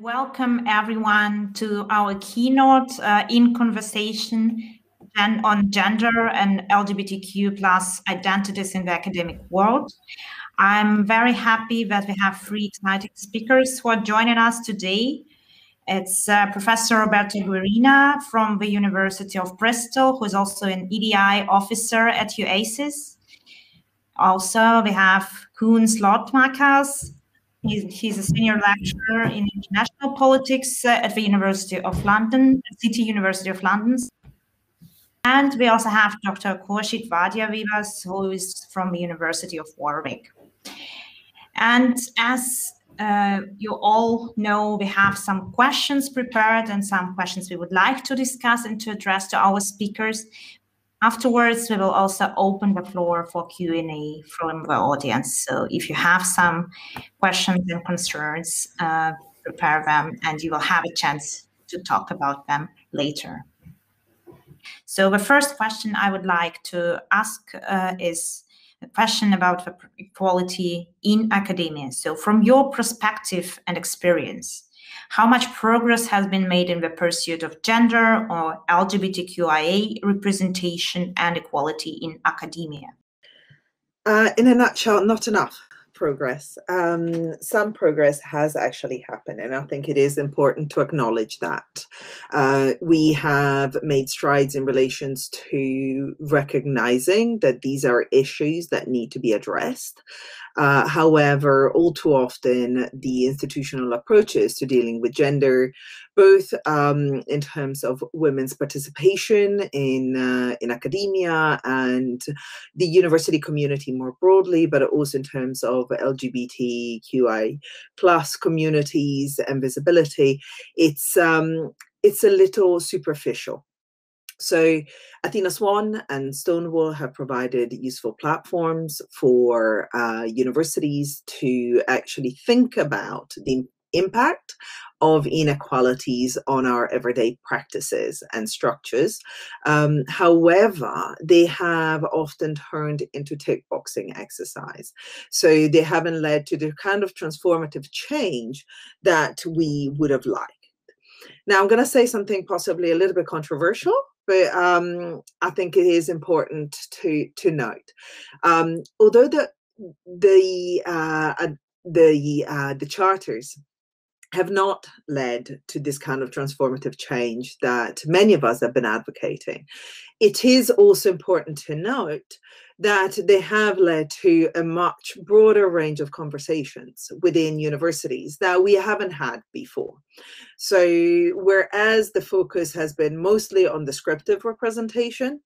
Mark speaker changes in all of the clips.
Speaker 1: Welcome everyone to our keynote in conversation on gender and LGBTQ plus identities in the academic world. I'm very happy that we have three exciting speakers who are joining us today. It's Professor Roberta Guerrina from the University of Bristol, who is also an EDI officer at UACES. Also, we have Koen Slootmaeckers. He's a senior lecturer in international politics at the University of London, City University of London. And we also have Dr. Khursheed Wadia with us, who is from the University of Warwick. And as you all know, we have some questions prepared and some questions we would like to discuss and to address to our speakers. Afterwards, we will also open the floor for Q&A from the audience. So if you have some questions and concerns, prepare them and you will have a chance to talk about them later. So the first question I would like to ask is a question about the equality in academia. So from your perspective and experience, how much progress has been made in the pursuit of gender or LGBTQIA representation and equality in academia?
Speaker 2: In a nutshell, not enough progress. Some progress has actually happened, and I think it is important to acknowledge that. We have made strides in relation to recognizing that these are issues that need to be addressed. However, all too often, the institutional approaches to dealing with gender, both in terms of women's participation in academia and the university community more broadly, but also in terms of LGBTQI plus communities and visibility, it's a little superficial. So Athena Swan and Stonewall have provided useful platforms for universities to actually think about the impact of inequalities on our everyday practices and structures. However, they have often turned into tick boxing exercise. So they haven't led to the kind of transformative change that we would have liked. Now, I'm going to say something possibly a little bit controversial, but I think it is important to note. Although the charters have not led to this kind of transformative change that many of us have been advocating, it is also important to note that they have led to a much broader range of conversations within universities that we haven't had before. So whereas the focus has been mostly on descriptive representation,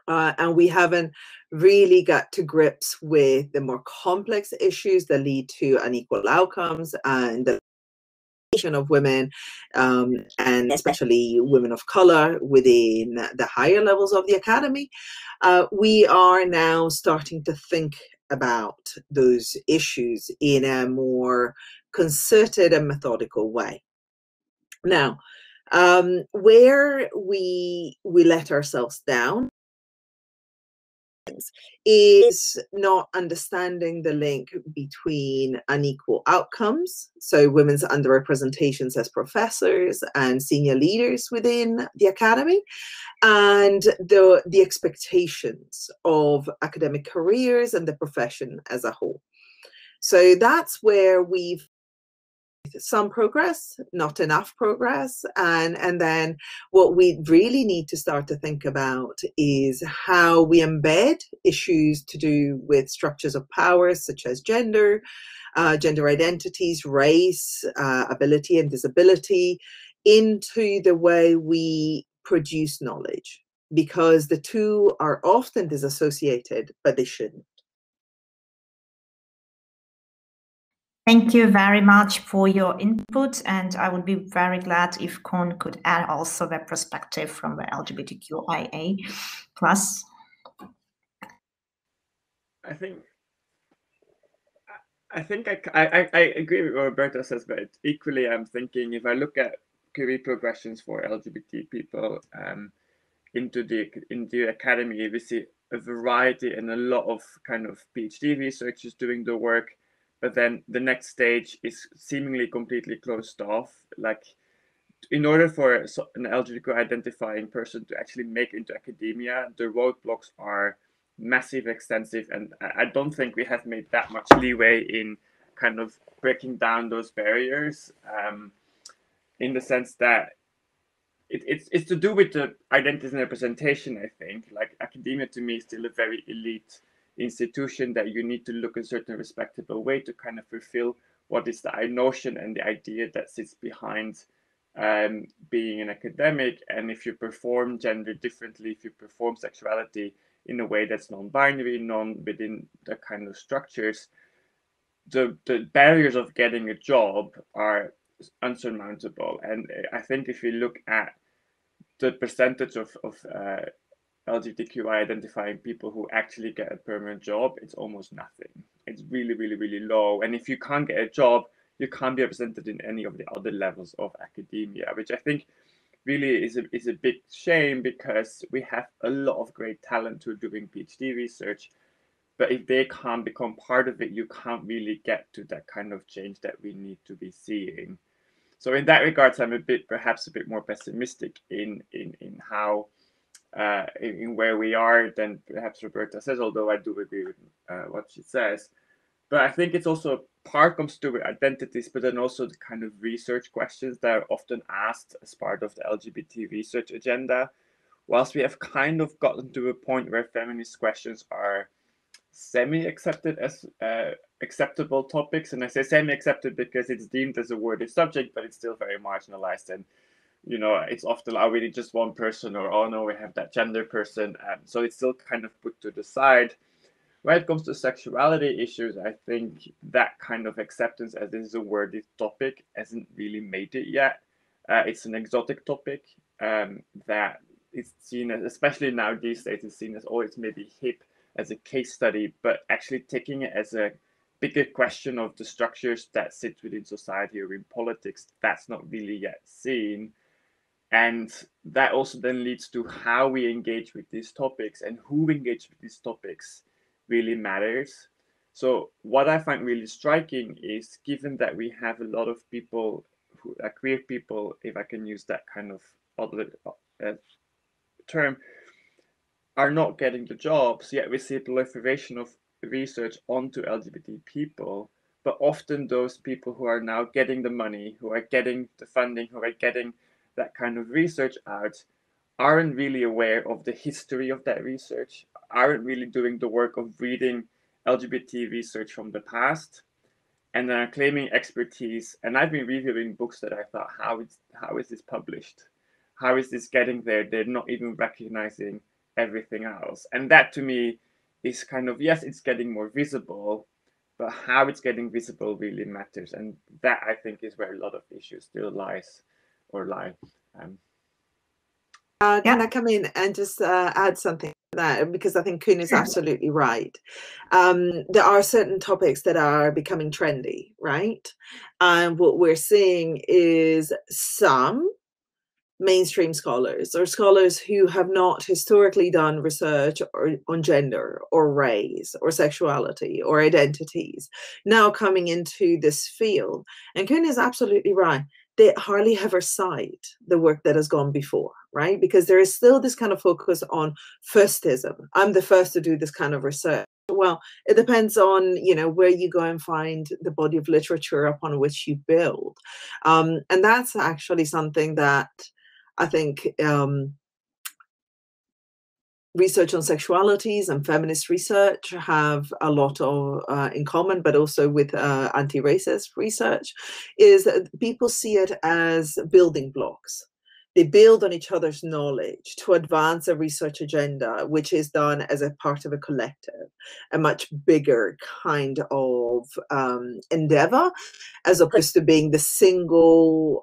Speaker 2: and we haven't really got to grips with the more complex issues that lead to unequal outcomes and the of women, and especially women of color within the higher levels of the academy, we are now starting to think about those issues in a more concerted and methodical way. Now, where we let ourselves down is not understanding the link between unequal outcomes, so women's underrepresentations as professors and senior leaders within the academy, and the expectations of academic careers and the profession as a whole. So that's where we've some progress, not enough progress, and then what we really need to start to think about is how we embed issues to do with structures of power such as gender, gender identities, race, ability and disability into the way we produce knowledge, because the two are often disassociated, but they shouldn't.
Speaker 1: Thank you very much for your input, and I would be very glad if Koen could add also the perspective from the LGBTQIA plus.
Speaker 3: I think I agree with what Roberta says, but equally I'm thinking if I look at career progressions for LGBT people into the academy, we see a variety and a lot of kind of PhD researchers doing the work, but then the next stage is seemingly completely closed off. Like, in order for an LGBTQ identifying person to actually make it into academia, the roadblocks are massive, extensive, and I don't think we have made that much leeway in kind of breaking down those barriers, in the sense that it's to do with the identities and representation. I think, like, academia to me is still a very elite institution that you need to look a certain respectable way to kind of fulfill what is the notion and the idea that sits behind being an academic. And if you perform gender differently, if you perform sexuality in a way that's non-binary, within the kind of structures, the barriers of getting a job are unsurmountable. And I think if you look at the percentage of LGBTQI identifying people who actually get a permanent job, it's almost nothing. It's really, really, really low. And if you can't get a job, you can't be represented in any of the other levels of academia, which I think really is a big shame, because we have a lot of great talent who are doing PhD research. But if they can't become part of it, you can't really get to that kind of change that we need to be seeing. So in that regards, I'm perhaps a bit more pessimistic in how in where we are than perhaps Roberta says, although I do agree with what she says. But I think it's also part comes to do with identities, but then also the kind of research questions that are often asked as part of the LGBT research agenda. Whilst we have kind of gotten to a point where feminist questions are semi-accepted as acceptable topics, and I say semi-accepted because it's deemed as a worthy subject, but it's still very marginalized. And it's often, are we just one person, or oh no, we have that gender person, so it's still kind of put to the side. When it comes to sexuality issues, I think that kind of acceptance as this is a worthy topic hasn't really made it yet. It's an exotic topic that is seen as, especially now these days, it's seen as, oh, it's maybe hip as a case study, but actually taking it as a bigger question of the structures that sit within society or in politics, that's not really yet seen. And that also then leads to how we engage with these topics, and who engage with these topics really matters. So what I find really striking is, given that we have a lot of people who are queer people, if I can use that kind of other term, are not getting the jobs, yet we see a proliferation of research onto LGBT people. But often those people who are now getting the money, who are getting the funding, who are getting that kind of research out, aren't really aware of the history of that research, aren't really doing the work of reading LGBT research from the past, and then are claiming expertise. And I've been reviewing books that I thought, how is this published? How is this getting there? They're not even recognizing everything else. And that to me is kind of, yes, it's getting more visible, but how it's getting visible really matters. And that, I think, is where a lot of issues still lie.
Speaker 2: Can I come in and just add something to that? Because I think Koen is absolutely right. There are certain topics that are becoming trendy, right? And what we're seeing is some mainstream scholars, or scholars who have not historically done research on gender or race or sexuality or identities, now coming into this field. And Koen is absolutely right. They hardly ever cite the work that has gone before, right? Because there is still this kind of focus on firstism. I'm the first to do this kind of research. Well, it depends on, where you go and find the body of literature upon which you build. And that's actually something that I think research on sexualities and feminist research have a lot of in common, but also with anti-racist research, is that people see it as building blocks. They build on each other's knowledge to advance a research agenda, which is done as a part of a collective, a much bigger kind of endeavor, as opposed to being the single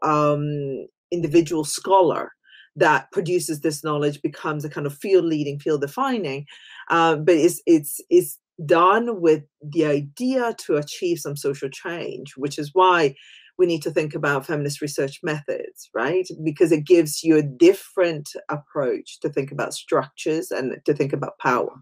Speaker 2: individual scholar that produces this knowledge, becomes a kind of field leading, field defining, but it's done with the idea to achieve some social change, which is why we need to think about feminist research methods, right? Because it gives you a different approach to think about structures and to think about power.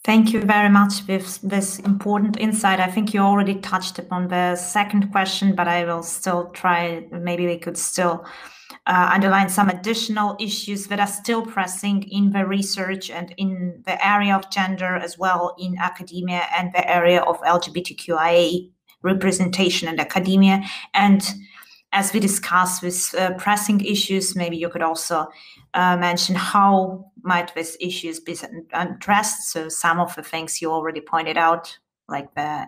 Speaker 1: Thank you very much with this important insight. I think you already touched upon the second question, but I will still try. Maybe we could still underline some additional issues that are still pressing in the research and in the area of gender as well in academia and the area of LGBTQIA representation in academia. And as we discuss with pressing issues, maybe you could also mention how might these issues be addressed. So some of the things you already pointed out, like the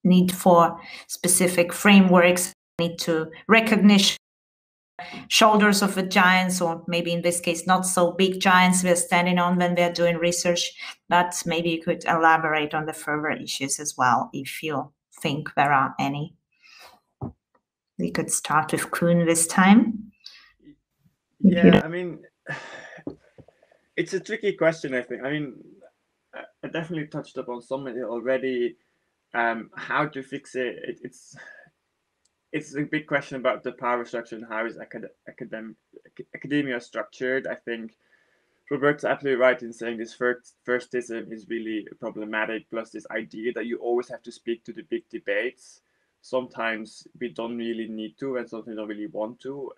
Speaker 1: need for specific frameworks, need to recognition shoulders of the giants, or maybe in this case not so big giants we're standing on when they're doing research, but maybe you could elaborate on the further issues as well if you think there are any. We could start with Koen this time.
Speaker 3: Yeah, I mean, it's a tricky question, I think. I mean, I definitely touched upon some of it already. How to fix it? It's a big question about the power structure and how is academia structured. I think Roberta's absolutely right in saying this firstism is really problematic, plus this idea that you always have to speak to the big debates. Sometimes we don't really need to, and sometimes we don't really want to.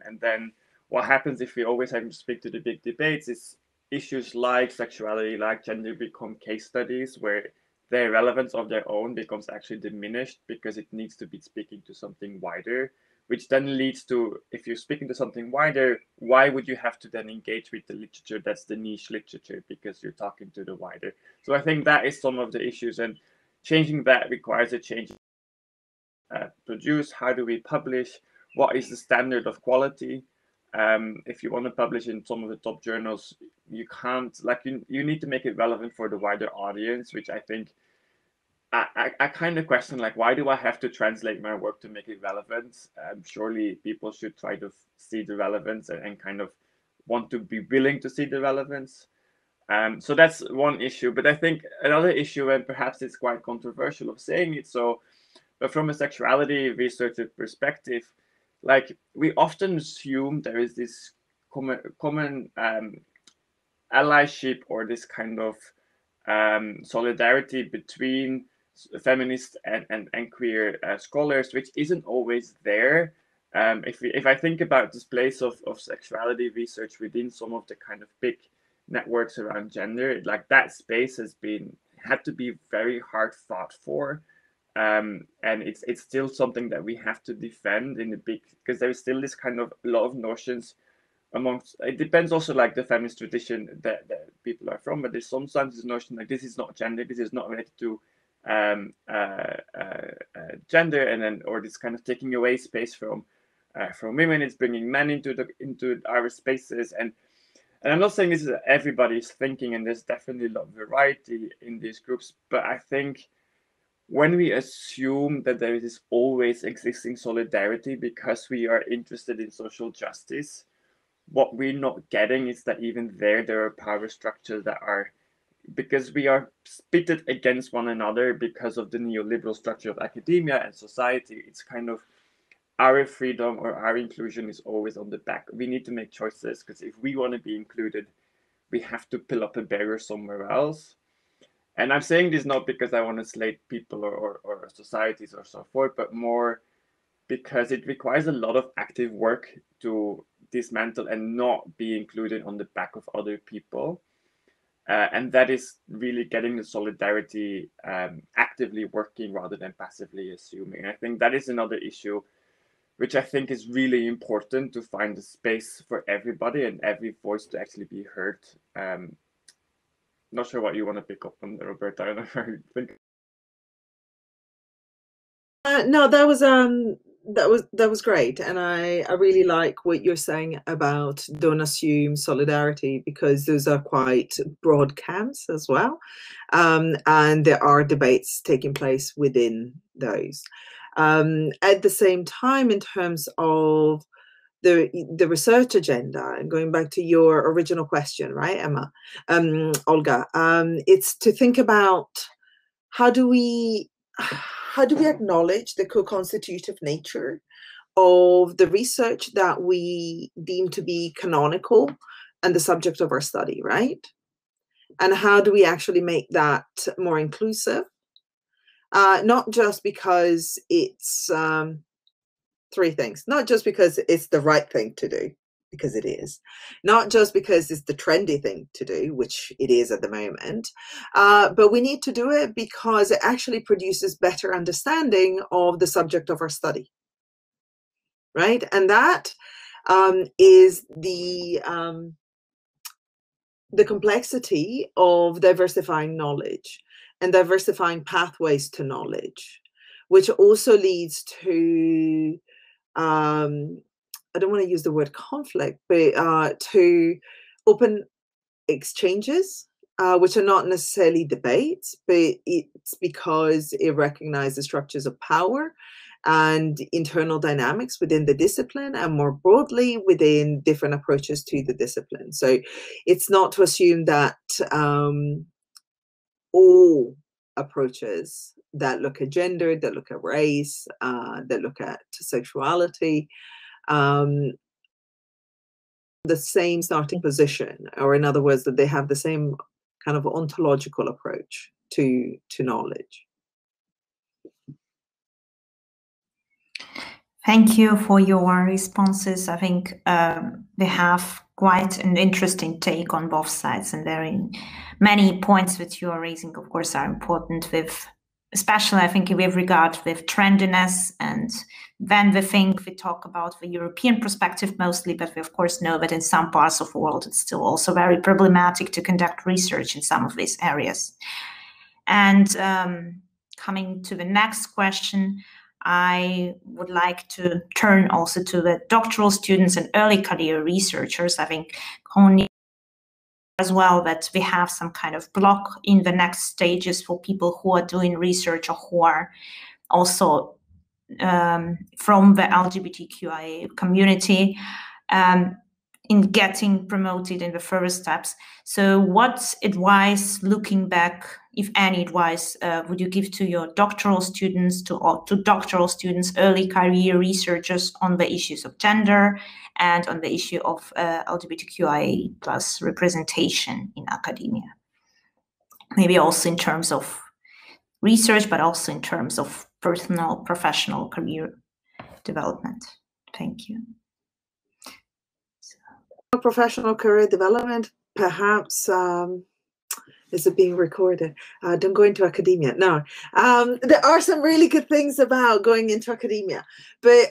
Speaker 3: And then what happens if we always have to speak to the big debates is issues like sexuality, like gender become case studies where their relevance of their own becomes actually diminished because it needs to be speaking to something wider, which then leads to, if you're speaking to something wider, why would you have to then engage with the literature that's the niche literature, because you're talking to the wider. So I think that is some of the issues, and changing that requires a change. Produce, how do we publish, what is the standard of quality? If you want to publish in some of the top journals, you can't, like, you need to make it relevant for the wider audience, which I think I kind of question, like, why do I have to translate my work to make it relevant? Surely people should try to see the relevance and kind of want to be willing to see the relevance. So that's one issue. But I think another issue, and perhaps it's quite controversial of saying it so, but from a sexuality researcher perspective, like, we often assume there is this common allyship or this kind of solidarity between feminist and queer scholars, which isn't always there. If I think about this place of sexuality research within some of the kind of big networks around gender, like, that space had to be very hard fought for. And it's still something that we have to defend in the big, because there is still this kind of a lot of notions amongst, it depends also, like, the feminist tradition that people are from, but there's sometimes this notion like, this is not gender, this is not related to gender, and then, or this kind of taking away space from women, it's bringing men into our spaces, and I'm not saying this is everybody's thinking, and there's definitely a lot of variety in these groups, but I think when we assume that there is this always existing solidarity because we are interested in social justice, what we're not getting is that even there are power structures that are, because we are pitted against one another because of the neoliberal structure of academia and society. It's kind of our freedom or our inclusion is always on the back. We need to make choices, because if we want to be included, we have to pull up a barrier somewhere else. And I'm saying this not because I want to slate people or societies or so forth, but more because it requires a lot of active work to dismantle and not be included on the back of other people. And that is really getting the solidarity actively working rather than passively assuming. I think that is another issue, which I think is really important, to find a space for everybody and every voice to actually be heard. Not sure what you want to pick up on, Roberta. I don't know if I think.
Speaker 2: No, that was great, and I really like what you're saying about don't assume solidarity, because those are quite broad camps as well, and there are debates taking place within those. At the same time, in terms of the research agenda, and going back to your original question, right, Emma, Olga, it's to think about how do we acknowledge the co-constitutive nature of the research that we deem to be canonical and the subject of our study, right? And how do we actually make that more inclusive? Not just because it's three things, not just because it's the right thing to do, because it is, not just because it's the trendy thing to do, which it is at the moment, but we need to do it because it actually produces better understanding of the subject of our study, right? And that is the complexity of diversifying knowledge and diversifying pathways to knowledge, which also leads to I don't want to use the word conflict, but to open exchanges, which are not necessarily debates, but it's because it recognizes structures of power and internal dynamics within the discipline, and more broadly within different approaches to the discipline. So it's not to assume that all approaches that look at gender, that look at race, that look at sexuality, the same starting position, or in other words, that they have the same kind of ontological approach to knowledge.
Speaker 1: Thank you for your responses. I think they have quite an interesting take on both sides, and very many points that you are raising, of course, are important, with especially, I think, with regard with trendiness. And then we talk about the European perspective mostly, but we of course know that in some parts of the world it's still also very problematic to conduct research in some of these areas. And coming to the next question, I would like to turn also to the doctoral students and early career researchers. I think only as well that we have some kind of block in the next stages for people who are doing research or who are also from the LGBTQIA community in getting promoted in the first steps. So what advice, looking back, if any advice, would you give to your doctoral students, to doctoral students, early career researchers, on the issues of gender and on the issue of LGBTQIA plus representation in academia? Maybe also in terms of research, but also in terms of personal, professional career development. Thank you.
Speaker 2: Professional career development, perhaps. Is it being recorded? Don't go into academia. No, there are some really good things about going into academia, but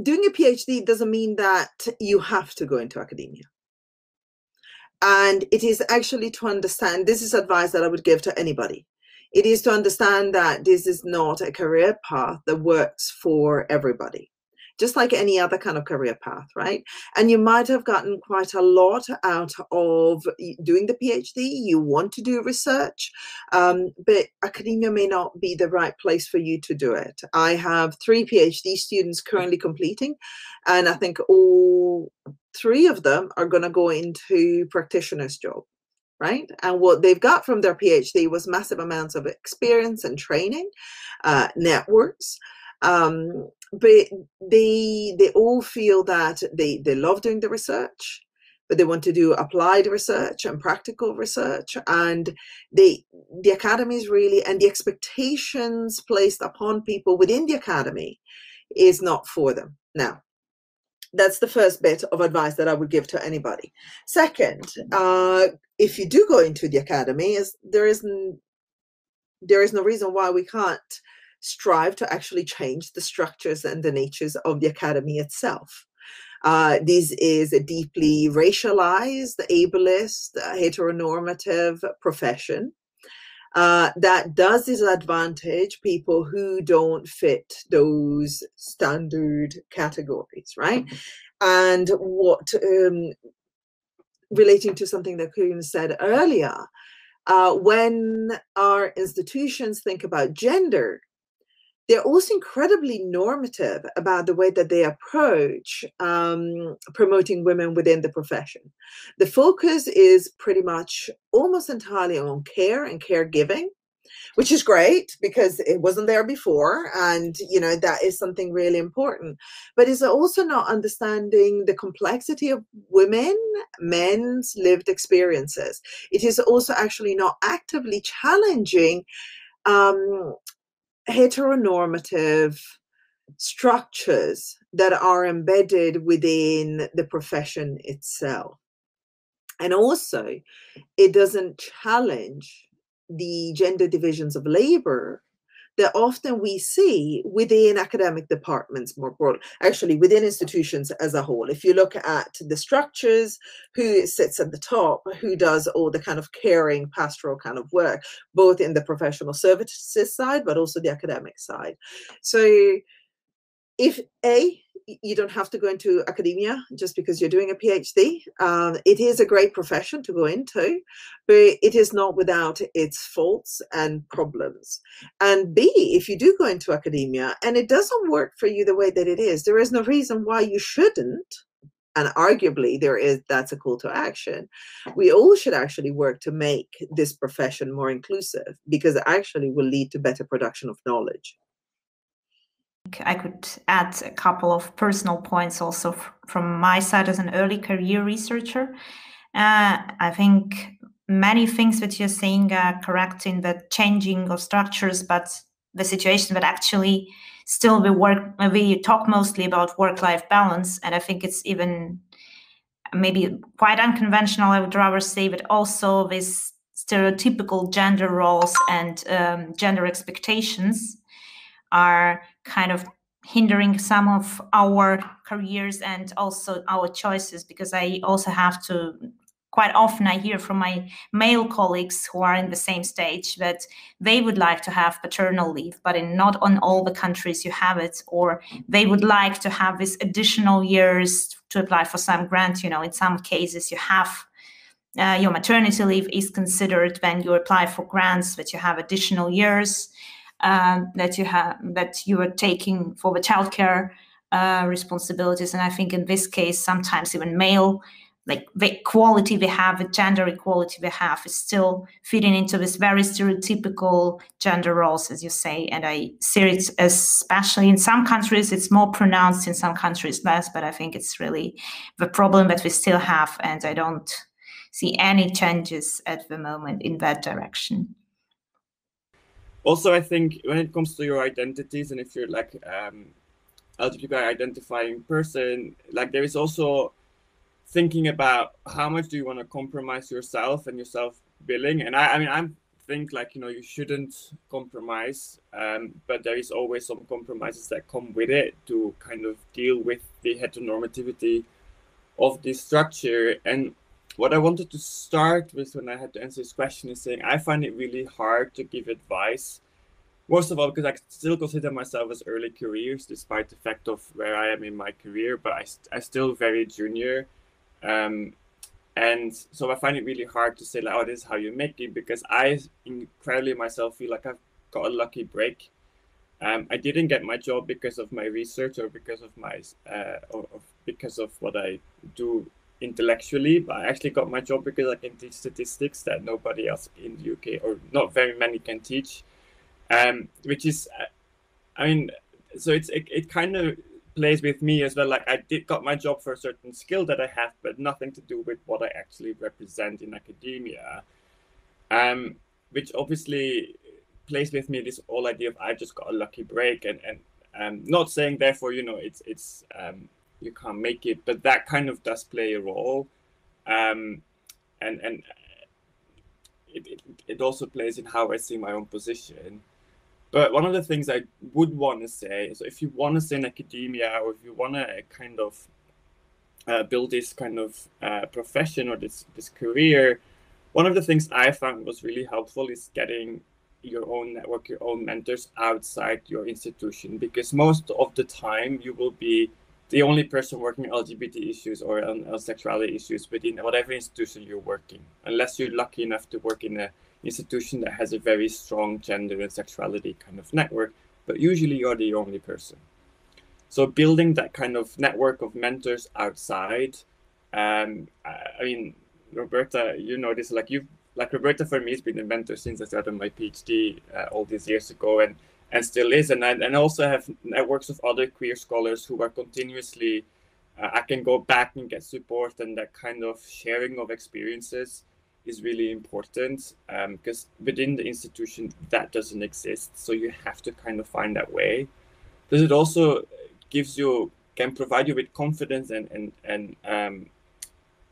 Speaker 2: doing a PhD doesn't mean that you have to go into academia. And it is actually to understand, this is advice that I would give to anybody. It is to understand that this is not a career path that works for everybody, just like any other kind of career path, right? And you might have gotten quite a lot out of doing the PhD. You want to do research, but academia may not be the right place for you to do it. I have 3 PhD students currently completing, and I think all 3 of them are going to go into practitioner's job, right? And what they've got from their PhD was massive amounts of experience and training, networks, but they all feel that they love doing the research, but they want to do applied research and practical research, and the academy is really, and the expectations placed upon people within the academy is not for them. Now, that's the first bit of advice that I would give to anybody. Second, if you do go into the academy, there is no reason why we can't strive to actually change the structures and the natures of the academy itself. This is a deeply racialized, ableist, heteronormative profession that does disadvantage people who don't fit those standard categories, right? And what, relating to something that Koen said earlier, when our institutions think about gender, they're also incredibly normative about the way that they approach promoting women within the profession. The focus is pretty much almost entirely on care and caregiving, which is great because it wasn't there before. And, you know, that is something really important. But it's also not understanding the complexity of women, men's lived experiences. It is also actually not actively challenging heteronormative structures that are embedded within the profession itself. And also, it doesn't challenge the gender divisions of labor that often we see within academic departments more broadly, actually within institutions as a whole. If you look at the structures, who sits at the top, who does all the kind of caring, pastoral kind of work, both in the professional services side, but also the academic side. So if you don't have to go into academia just because you're doing a PhD. It is a great profession to go into, but it is not without its faults and problems. And B, if you do go into academia and it doesn't work for you the way that it is, there is no reason why you shouldn't. And arguably that's a call to action. We all should actually work to make this profession more inclusive, because it actually will lead to better production of knowledge.
Speaker 1: I could add a couple of personal points also from my side as an early career researcher. I think many things that you're saying are correct in the changing of structures, but the situation that actually still we talk mostly about work-life balance, and I think it's even maybe quite unconventional, I would rather say, but also this stereotypical gender roles and gender expectations are kind of hindering some of our careers and also our choices, because I also have to, quite often I hear from my male colleagues who are in the same stage that they would like to have paternal leave, but not on all the countries you have it, or they would like to have this additional years to apply for some grant. You know, in some cases you have your maternity leave is considered when you apply for grants, that you have additional years that you are taking for the childcare responsibilities. And I think in this case, sometimes even male, like the equality they have, the gender equality they have, is still fitting into this very stereotypical gender roles, as you say. And I see it, especially in some countries, it's more pronounced, in some countries less. But I think it's really the problem that we still have, and I don't see any changes at the moment in that direction.
Speaker 3: Also, I think when it comes to your identities, and if you're like LGBTQI identifying person, like there is also thinking about how much do you want to compromise yourself and your self-billing. And I mean, I think like, you know, you shouldn't compromise, but there is always some compromises that come with it to kind of deal with the heteronormativity of this structure. And what I wanted to start with when I had to answer this question is saying I find it really hard to give advice. Most of all, because I still consider myself as early careers, despite the fact of where I am in my career, but I still very junior. And so I find it really hard to say like, oh, this is how you make it, because I incredibly myself feel like I've got a lucky break. I didn't get my job because of my research or because of my because of what I do intellectually, but I actually got my job because I can teach statistics that nobody else in the UK, or not very many, can teach, which is, I mean, so it kind of plays with me as well. Like I got my job for a certain skill that I have, but nothing to do with what I actually represent in academia, which obviously plays with me this whole idea of I just got a lucky break, and not saying therefore, you know, it's you can't make it, but that kind of does play a role, and it also plays in how I see my own position. But one of the things I would want to say, so if you want to stay in academia, or if you want to kind of build this kind of profession or this career, one of the things I found was really helpful is getting your own network, your own mentors outside your institution, because most of the time you will be the only person working on LGBT issues or on sexuality issues within whatever institution you're working, unless you're lucky enough to work in an institution that has a very strong gender and sexuality kind of network, but usually you're the only person. So building that kind of network of mentors outside, I mean, Roberta, you know this, like you've like Roberta for me has been a mentor since I started my PhD all these years ago, and still is. And I also have networks of other queer scholars who are continuously, I can go back and get support, and that kind of sharing of experiences is really important, because within the institution that doesn't exist. So you have to kind of find that way. Because it also can provide you with confidence and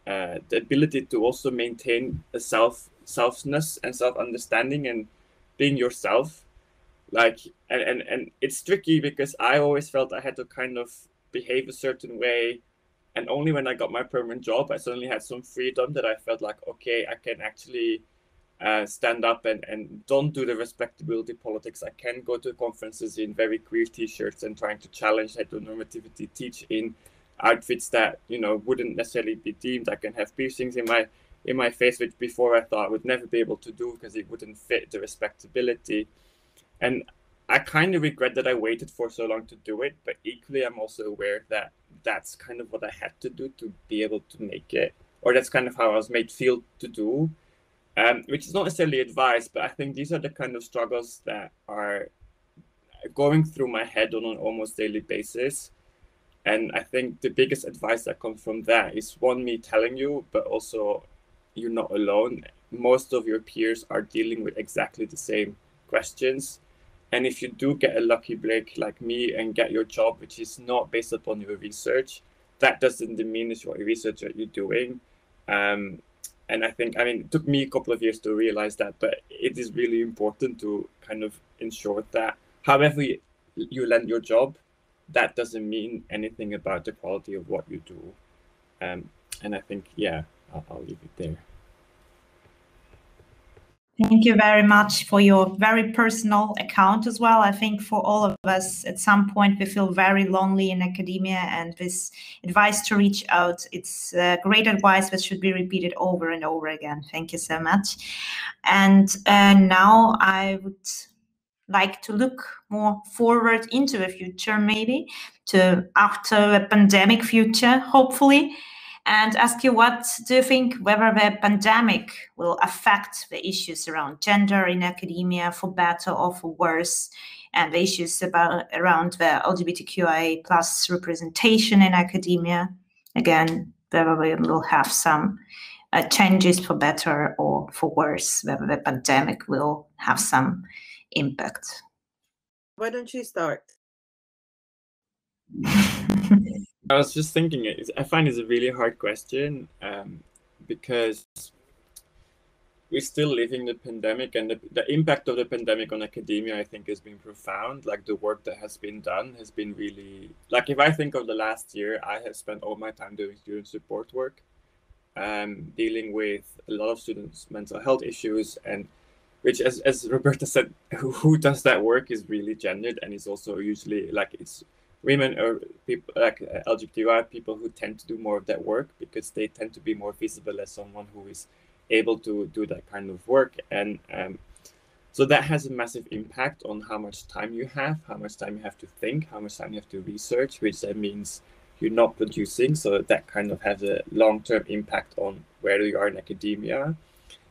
Speaker 3: the ability to also maintain a selfness and self-understanding and being yourself. Like, and it's tricky because I always felt I had to kind of behave a certain way, and only when I got my permanent job I suddenly had some freedom that I felt like, okay, I can actually stand up and don't do the respectability politics. I can go to conferences in very queer t-shirts and trying to challenge heteronormativity, teach in outfits that, you know, wouldn't necessarily be deemed. I can have piercings in my face, which before I thought I would never be able to do because it wouldn't fit the respectability. And I kind of regret that I waited for so long to do it, but equally I'm also aware that that's kind of what I had to do to be able to make it, or that's kind of how I was made feel to do, which is not necessarily advice, but I think these are the kind of struggles that are going through my head on an almost daily basis. And I think the biggest advice that comes from that is, one, me telling you, but also you're not alone. Most of your peers are dealing with exactly the same questions. And if you do get a lucky break like me and get your job, which is not based upon your research, that doesn't diminish what research that you're doing. And I think, I mean, it took me a couple of years to realize that, but it is really important to kind of ensure that however you land your job, that doesn't mean anything about the quality of what you do. And I think, yeah, I'll leave it there.
Speaker 1: Thank you very much for your very personal account as well. I think for all of us, at some point, we feel very lonely in academia, and this advice to reach out, it's great advice that should be repeated over and over again. Thank you so much. And now I would like to look more forward into the future, maybe to after a pandemic future, hopefully, and ask you, what do you think whether the pandemic will affect the issues around gender in academia for better or for worse, and the issues around the LGBTQIA plus representation in academia? Again, whether we will have some changes for better or for worse, whether the pandemic will have some impact.
Speaker 2: Why don't you start?
Speaker 3: I was just thinking, I find it's a really hard question, because we're still living the pandemic, and the impact of the pandemic on academia, I think, has been profound. Like, the work that has been done has been really, like, if I think of the last year, I have spent all my time doing student support work, dealing with a lot of students' mental health issues, and which, as Roberta said, who does that work is really gendered, and it's also usually like it's women or people like LGBTQI people who tend to do more of that work because they tend to be more visible as someone who is able to do that kind of work. And so that has a massive impact on how much time you have, how much time you have to think, how much time you have to research, which then means you're not producing. So that kind of has a long-term impact on where you are in academia.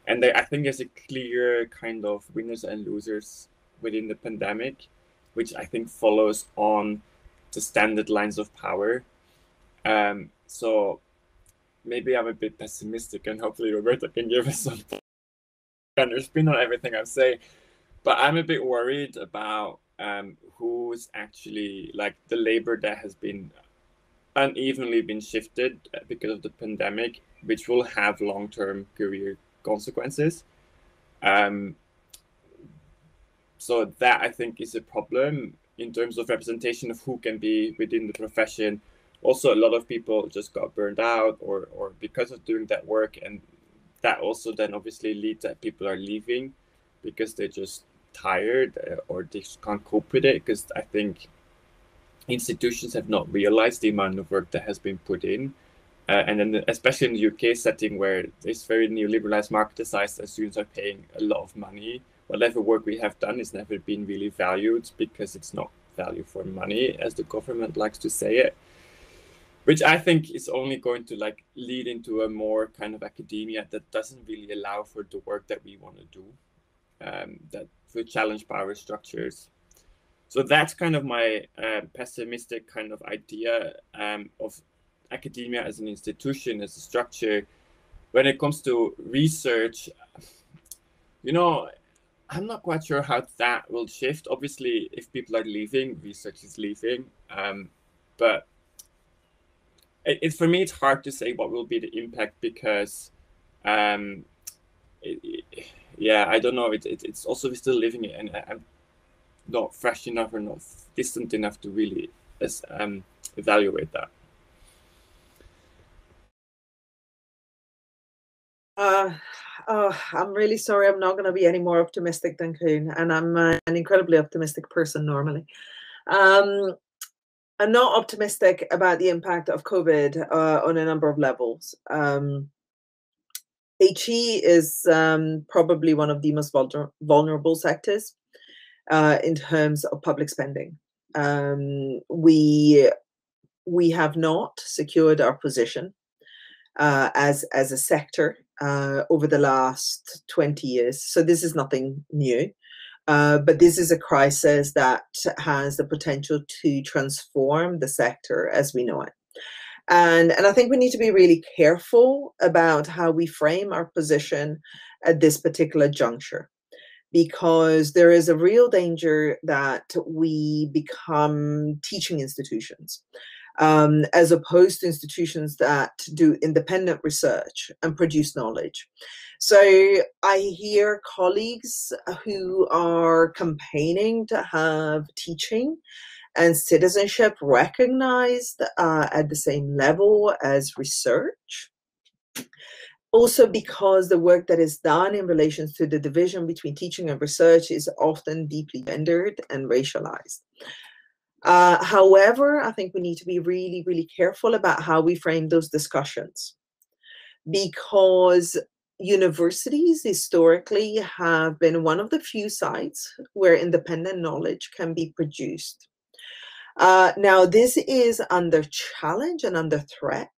Speaker 3: And I think there's a clear kind of winners and losers within the pandemic, which I think follows on the standard lines of power. So maybe I'm a bit pessimistic, and hopefully Roberta can give us some kind of spin on everything I say. But I'm a bit worried about who's actually, like, the labor that has been unevenly been shifted because of the pandemic, which will have long-term career consequences. So that, I think, is a problem in terms of representation of who can be within the profession. Also, a lot of people just got burned out or because of doing that work, and that also then obviously leads that people are leaving because they're just tired or they just can't cope with it, because I think institutions have not realized the amount of work that has been put in. And then especially in the UK setting, where it's very neoliberalized, marketized, and students are paying a lot of money, whatever work we have done has never been really valued because it's not value for money, as the government likes to say it. which I think is only going to like lead into a more kind of academia that doesn't really allow for the work that we want to do, that will challenge power structures. So that's kind of my pessimistic kind of idea of academia as an institution, as a structure. When it comes to research, you know, I'm not quite sure how that will shift. Obviously, if people are leaving, research is leaving. But for me, it's hard to say what will be the impact because, yeah, I don't know. It's also still living it, and I'm not fresh enough or not distant enough to really evaluate that.
Speaker 2: I'm really sorry. I'm not going to be any more optimistic than Koen, and I'm an incredibly optimistic person normally. I'm not optimistic about the impact of COVID on a number of levels. HE is probably one of the most vulnerable sectors in terms of public spending. We have not secured our position as a sector over the last 20 years. So this is nothing new. But this is a crisis that has the potential to transform the sector as we know it. And I think we need to be really careful about how we frame our position at this particular juncture, because there is a real danger that we become teaching institutions, as opposed to institutions that do independent research and produce knowledge. So I hear colleagues who are campaigning to have teaching and citizenship recognized at the same level as research. Also because the work that is done in relation to the division between teaching and research is often deeply gendered and racialized. However, I think we need to be really, really careful about how we frame those discussions, because universities historically have been one of the few sites where independent knowledge can be produced. Now, this is under challenge and under threat,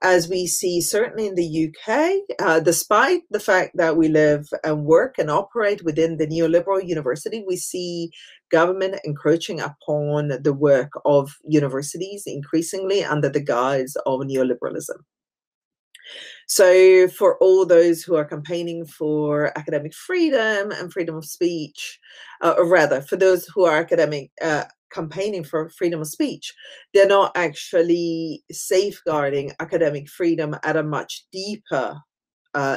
Speaker 2: as we see certainly in the UK, despite the fact that we live and work and operate within the neoliberal university, we see government encroaching upon the work of universities increasingly under the guise of neoliberalism. So for all those who are campaigning for academic freedom and freedom of speech, or rather for those who are campaigning for freedom of speech, they're not actually safeguarding academic freedom at a much deeper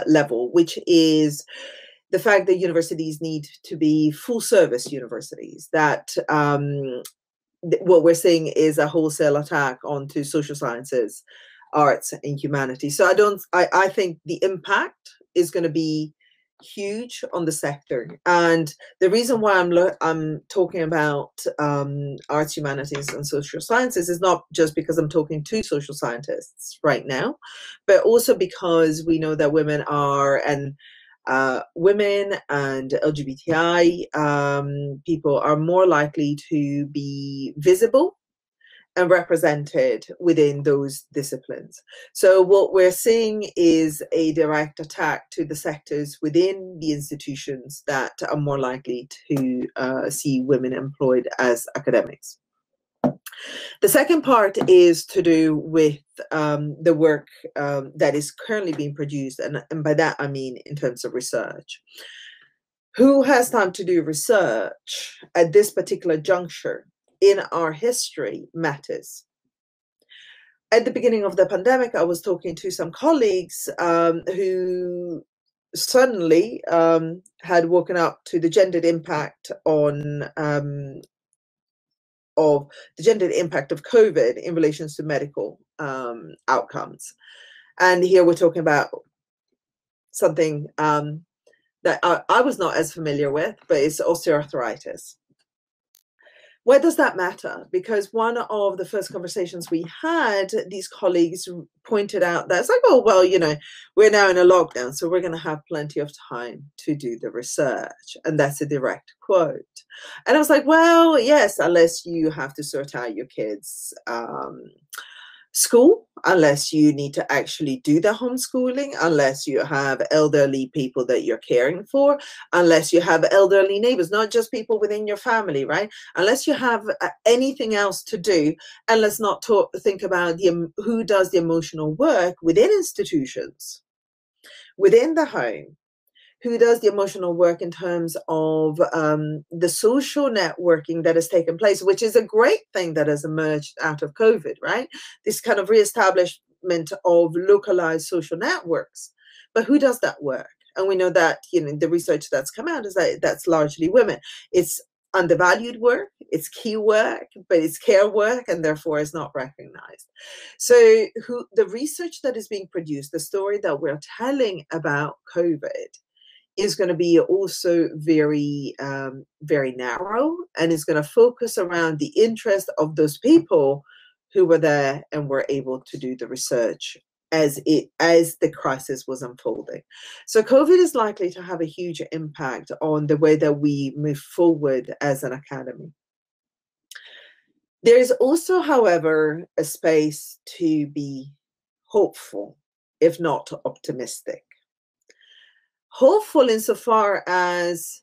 Speaker 2: level, which is the fact that universities need to be full service universities, that what we're seeing is a wholesale attack onto social sciences, arts and humanities. So I think the impact is going to be huge on the sector. And the reason why I'm talking about arts, humanities and social sciences is not just because I'm talking to social scientists right now, but also because we know that women and LGBTI people are more likely to be visible and represented within those disciplines. So what we're seeing is a direct attack to the sectors within the institutions that are more likely to see women employed as academics. The second part is to do with the work that is currently being produced, and by that I mean in terms of research. Who has time to do research at this particular juncture in our history matters. At the beginning of the pandemic, I was talking to some colleagues who suddenly had woken up to the gendered impact of COVID in relation to medical outcomes. And here we're talking about something that I was not as familiar with, but it's osteoarthritis. Why does that matter? Because one of the first conversations we had, these colleagues pointed out that it's like, oh, well, you know, we're now in a lockdown, so we're going to have plenty of time to do the research. And that's a direct quote. And I was like, well, yes, unless you have to sort out your kids' school, unless you need to actually do the homeschooling, unless you have elderly people that you're caring for, unless you have elderly neighbors, not just people within your family, right? Unless you have anything else to do, and let's not think about who does the emotional work within institutions, within the home, who does the emotional work in terms of the social networking that has taken place, which is a great thing that has emerged out of COVID, right? This kind of reestablishment of localized social networks. But who does that work? And we know that, you know, the research that's come out is that that's largely women. It's undervalued work, it's key work, but it's care work, and therefore is not recognized. So the research that is being produced, the story that we're telling about COVID, is going to be also very, very narrow, and is going to focus around the interest of those people who were there and were able to do the research as the crisis was unfolding. So COVID is likely to have a huge impact on the way that we move forward as an academy. There is also, however, a space to be hopeful, if not optimistic. Hopeful insofar as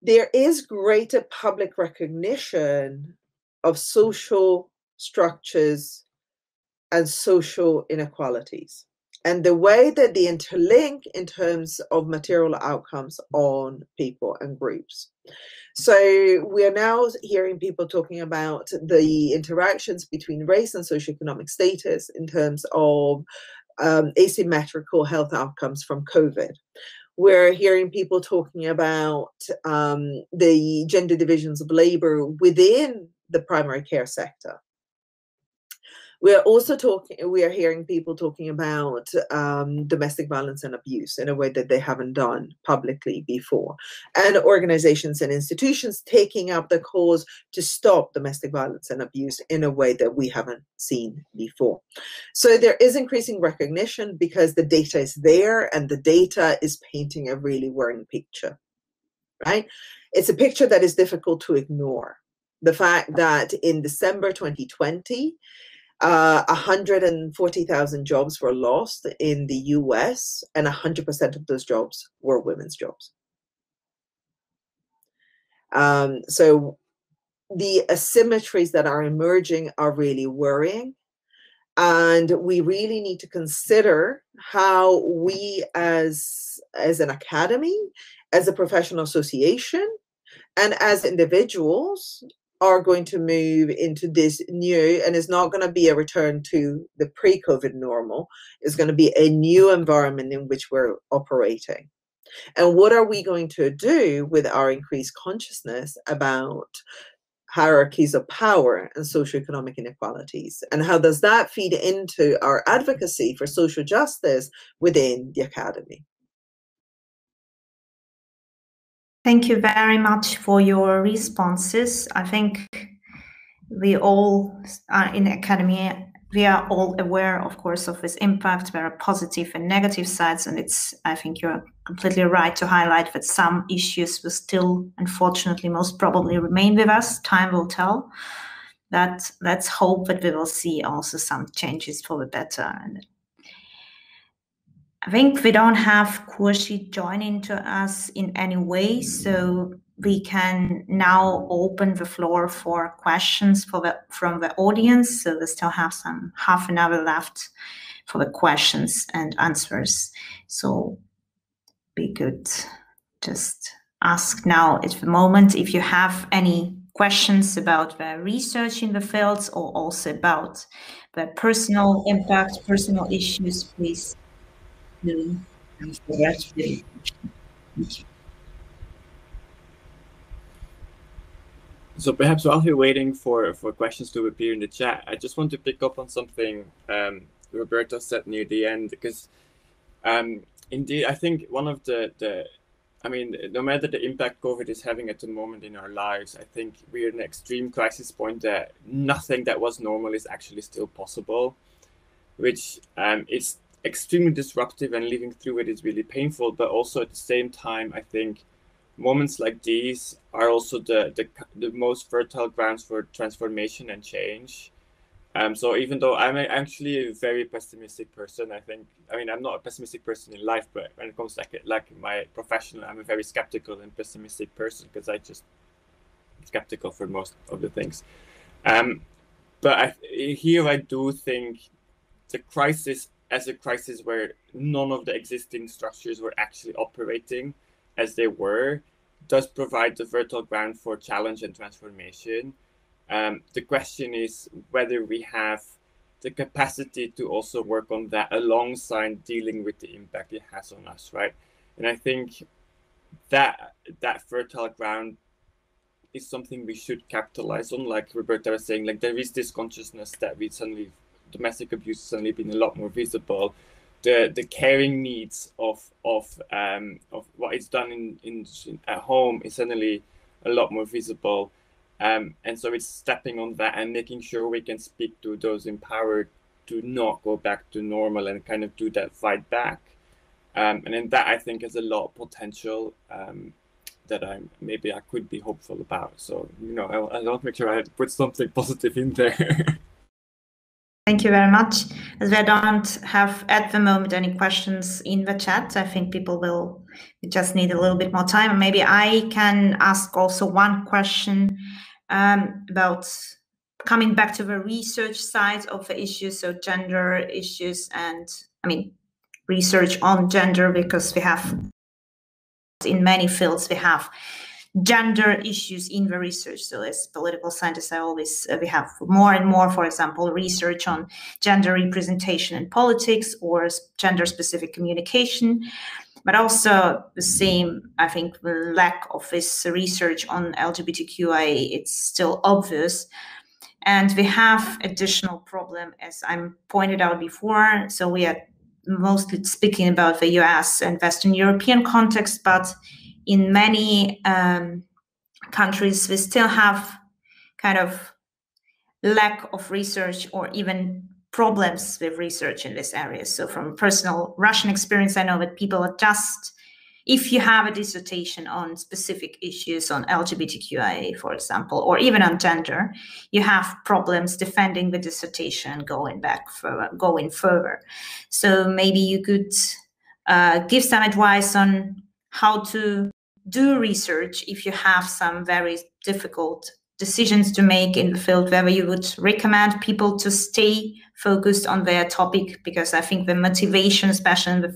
Speaker 2: there is greater public recognition of social structures and social inequalities, and the way that they interlink in terms of material outcomes on people and groups. So we are now hearing people talking about the interactions between race and socioeconomic status in terms of asymmetrical health outcomes from COVID. We're hearing people talking about the gender divisions of labor within the primary care sector. We are hearing people talking about domestic violence and abuse in a way that they haven't done publicly before, and organizations and institutions taking up the cause to stop domestic violence and abuse in a way that we haven't seen before. So there is increasing recognition because the data is there, and the data is painting a really worrying picture, right? It's a picture that is difficult to ignore. The fact that in December 2020, 140,000 jobs were lost in the US, and 100% of those jobs were women's jobs. So the asymmetries that are emerging are really worrying. And we really need to consider how we as an academy, as a professional association, and as individuals are going to move into this new, and it's not going to be a return to the pre-COVID normal. It's going to be a new environment in which we're operating. And what are we going to do with our increased consciousness about hierarchies of power and socioeconomic inequalities? And how does that feed into our advocacy for social justice within the academy?
Speaker 1: Thank you very much for your responses. I think we all are in academia. We are all aware, of course, of this impact. There are positive and negative sides, and I think you're completely right to highlight that some issues will still, unfortunately, most probably remain with us. Time will tell. Let's hope that we will see also some changes for the better. And I think we don't have Khursheed joining to us in any way, so we can now open the floor for questions from the audience. So we still have some half an hour left for the questions and answers. So we could just ask now at the moment if you have any questions about the research in the fields, or also about the personal impact, personal issues, please.
Speaker 3: So perhaps while we're waiting for questions to appear in the chat, I just want to pick up on something Roberta said near the end, because indeed, I think one of I mean, no matter the impact COVID is having at the moment in our lives, I think we're in an extreme crisis point that nothing that was normal is actually still possible, which is extremely disruptive, and living through it is really painful. But also at the same time, I think moments like these are also the most fertile grounds for transformation and change. So even though I'm actually a very pessimistic person, I mean, I'm not a pessimistic person in life, but when it comes to like my professional, I'm a very skeptical and pessimistic person because I just skeptical for most of the things. But here I do think the crisis as a crisis where none of the existing structures were actually operating as they were does provide the fertile ground for challenge and transformation. The question is whether we have the capacity to also work on that alongside dealing with the impact it has on us, right? And I think that fertile ground is something we should capitalize on. Like Roberta was saying, like there is this consciousness that domestic abuse has suddenly been a lot more visible. The caring needs of what is done in at home is suddenly a lot more visible. And so it's stepping on that and making sure we can speak to those empowered to not go back to normal and kind of do that fight back. And in that, I think is a lot of potential that I could be hopeful about. So, you know, I want to make sure I put something positive in there.
Speaker 1: Thank you very much. As we don't have at the moment any questions in the chat, I think we just need a little bit more time. Maybe I can ask also one question about coming back to the research side of the issues, so gender issues and, I mean, research on gender, because we have, in many fields, we have gender issues in the research. So as political scientists, we have more and more, for example, research on gender representation in politics or gender-specific communication, but also the same, I think, the lack of this research on LGBTQIA, it's still obvious. And we have additional problem, as I pointed out before. So we are mostly speaking about the US and Western European context, but in many countries, we still have kind of lack of research or even problems with research in this area. So from personal Russian experience, I know that people are just, if you have a dissertation on specific issues on LGBTQIA, for example, or even on gender, you have problems defending the dissertation going further. So maybe you could give some advice on how to do research if you have some very difficult decisions to make in the field, whether you would recommend people to stay focused on their topic, because I think the motivation, especially in the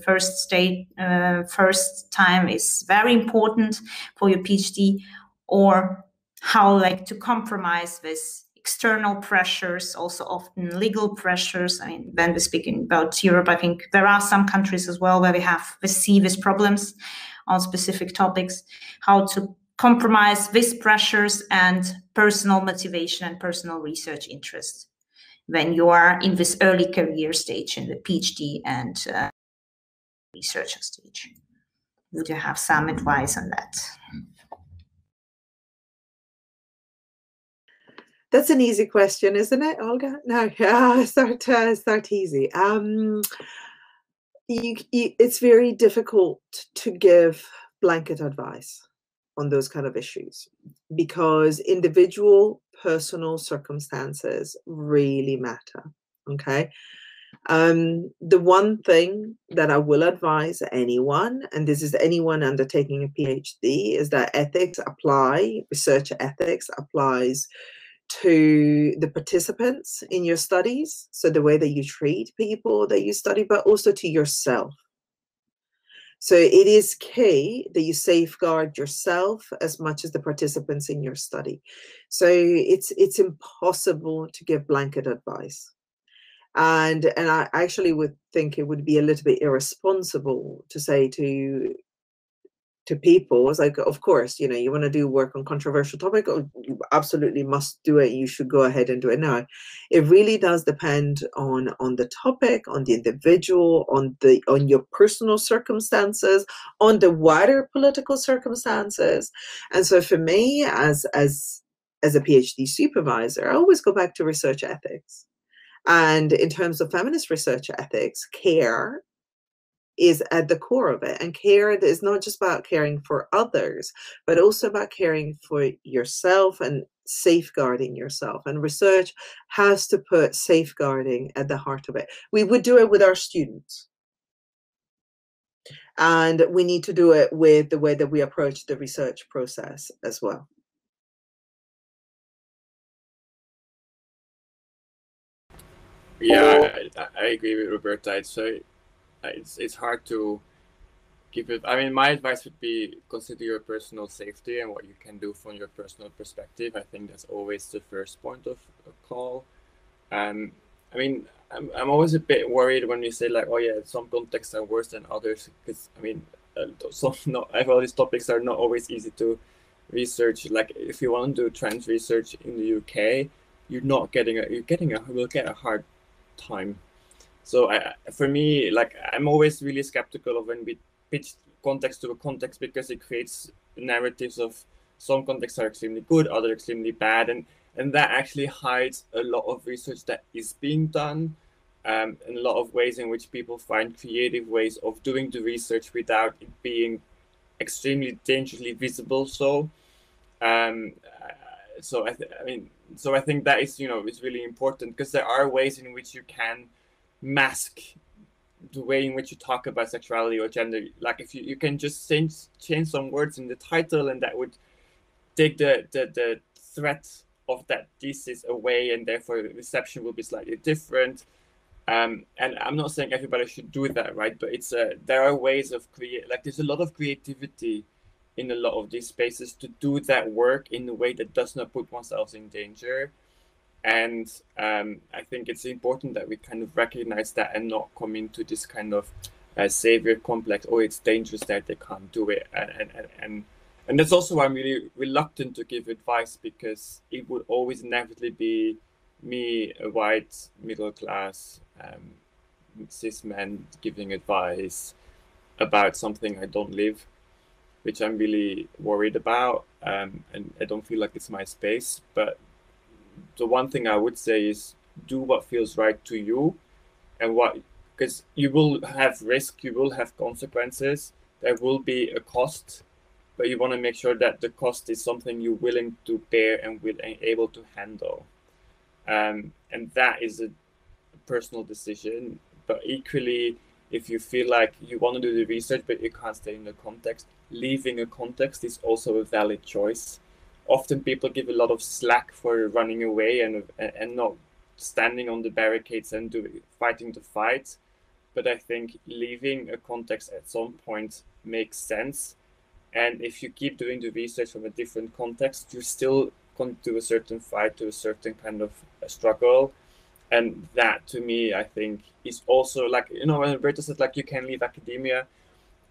Speaker 1: first time, is very important for your PhD, or how to compromise with external pressures, also often legal pressures. I mean, when we're speaking about Europe, I think there are some countries as well where we see these problems on specific topics, how to compromise these pressures and personal motivation and personal research interest when you are in this early career stage in the PhD and researcher stage. Would you have some advice on that?
Speaker 2: That's an easy question, isn't it, Olga? No, start easy. It's very difficult to give blanket advice on those kind of issues because individual personal circumstances really matter. Okay. The one thing that I will advise anyone, and this is anyone undertaking a PhD, is that research ethics applies to the participants in your studies, so the way that you treat people that you study, but also to yourself. So it is key that you safeguard yourself as much as the participants in your study. So it's impossible to give blanket advice. And I actually would think it would be a little bit irresponsible to say to people, it's like, of course, you want to do work on controversial topic, or you absolutely must do it, you should go ahead and do it. No, it really does depend on the topic, on the individual, on your personal circumstances, on the wider political circumstances. And so for me, as a PhD supervisor, I always go back to research ethics. And in terms of feminist research ethics, care is at the core of it. And care is not just about caring for others, but also about caring for yourself and safeguarding yourself. And research has to put safeguarding at the heart of it. We would do it with our students. And we need to do it with the way that we approach the research process as well.
Speaker 3: Yeah, I agree with Roberta. It's hard to give it. I mean, my advice would be consider your personal safety and what you can do from your personal perspective. I think that's always the first point of a call. I mean, I'm always a bit worried when we say like, oh yeah, some contexts are worse than others, because I mean, all these topics are not always easy to research. Like if you want to do trans research in the UK, you'll get a hard time. So for me, like I'm always really skeptical of when we pitch context to a context, because it creates narratives of some contexts are extremely good, other extremely bad, and that actually hides a lot of research that is being done, and a lot of ways in which people find creative ways of doing the research without it being extremely dangerously visible. So I think that is, is really important, because there are ways in which you can mask the way in which you talk about sexuality or gender. Like if you can just change some words in the title, and that would take the threat of that thesis away, and therefore the reception will be slightly different. And I'm not saying everybody should do that, right? But there are ways of there's a lot of creativity in a lot of these spaces to do that work in a way that does not put oneself in danger. And I think it's important that we kind of recognize that and not come into this kind of savior complex. Oh, it's dangerous that they can't do it. And that's also why I'm really reluctant to give advice, because it would always inevitably be me, a white, middle class, cis man, giving advice about something I don't live, which I'm really worried about. And I don't feel like it's my space. But the one thing I would say is do what feels right to you, and because you will have risk, you will have consequences, there will be a cost, but you want to make sure that the cost is something you're willing to bear and able to handle. And that is a personal decision. But equally, if you feel like you want to do the research, but you can't stay in the context, leaving a context is also a valid choice. Often people give a lot of slack for running away and not standing on the barricades and fighting the fight. But I think leaving a context at some point makes sense. And if you keep doing the research from a different context, you still come to a certain fight, to a certain kind of a struggle. And that, to me, I think is also like, when Roberta said, like, you can leave academia,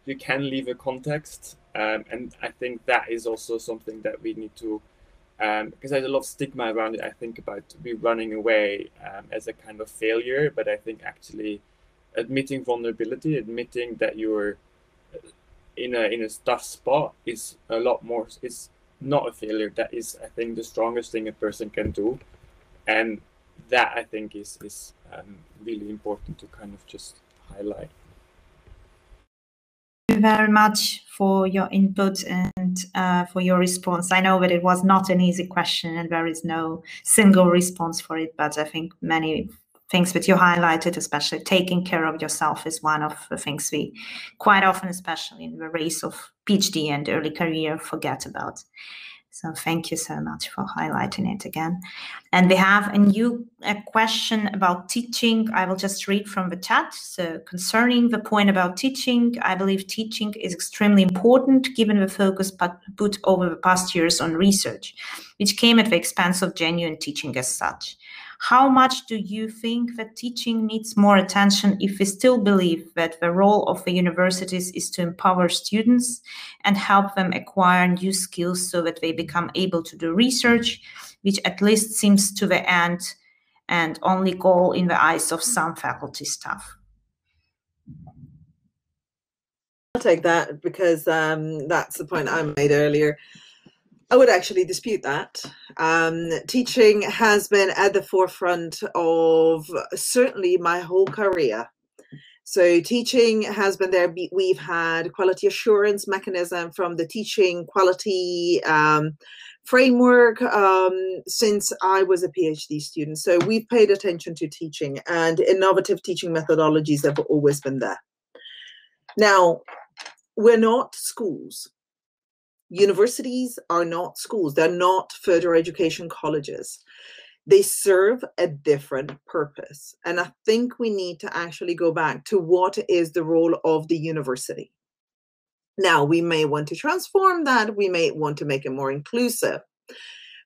Speaker 3: you can leave a context. And I think that is also something that we need to, because there's a lot of stigma around it, I think, about running away as a kind of failure. But I think actually admitting vulnerability, admitting that you're in a tough spot is a lot more, it's not a failure. That is, I think, the strongest thing a person can do. And that, I think, is really important to kind of just highlight.
Speaker 1: Thank you very much for your input and for your response. I know that it was not an easy question and there is no single response for it, but I think many things that you highlighted, especially taking care of yourself, is one of the things we quite often, especially in the race of PhD and early career, forget about. So thank you so much for highlighting it again. And we have a question about teaching. I will just read from the chat. So concerning the point about teaching, I believe teaching is extremely important given the focus put over the past years on research, which came at the expense of genuine teaching as such. How much do you think that teaching needs more attention if we still believe that the role of the universities is to empower students and help them acquire new skills so that they become able to do research, which at least seems to the end and only goal in the eyes of some faculty staff?
Speaker 2: I'll take that, because that's the point I made earlier. I would actually dispute that. Teaching has been at the forefront of certainly my whole career. So teaching has been there. We've had quality assurance mechanism from the teaching quality framework since I was a PhD student. So we've paid attention to teaching, and innovative teaching methodologies have always been there. Now, we're not schools. Universities are not schools. They're not further education colleges. They serve a different purpose. And I think we need to actually go back to what is the role of the university. Now, we may want to transform that. We may want to make it more inclusive.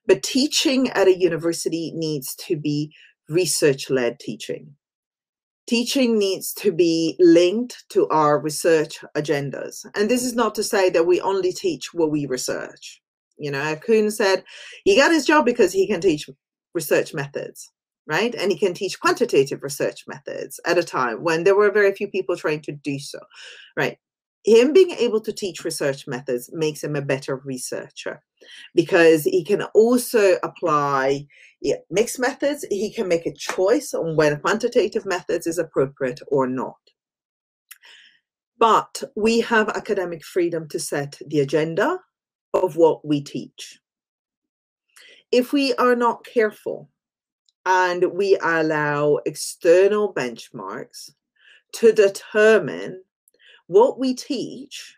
Speaker 2: But teaching at a university needs to be research-led teaching. Teaching needs to be linked to our research agendas. And this is not to say that we only teach what we research. You know, Koen said he got his job because he can teach research methods, right? And he can teach quantitative research methods at a time when there were very few people trying to do so, right? Him being able to teach research methods makes him a better researcher because he can also apply mixed methods. He can make a choice on when quantitative methods is appropriate or not. But we have academic freedom to set the agenda of what we teach. If we are not careful and we allow external benchmarks to determine what we teach,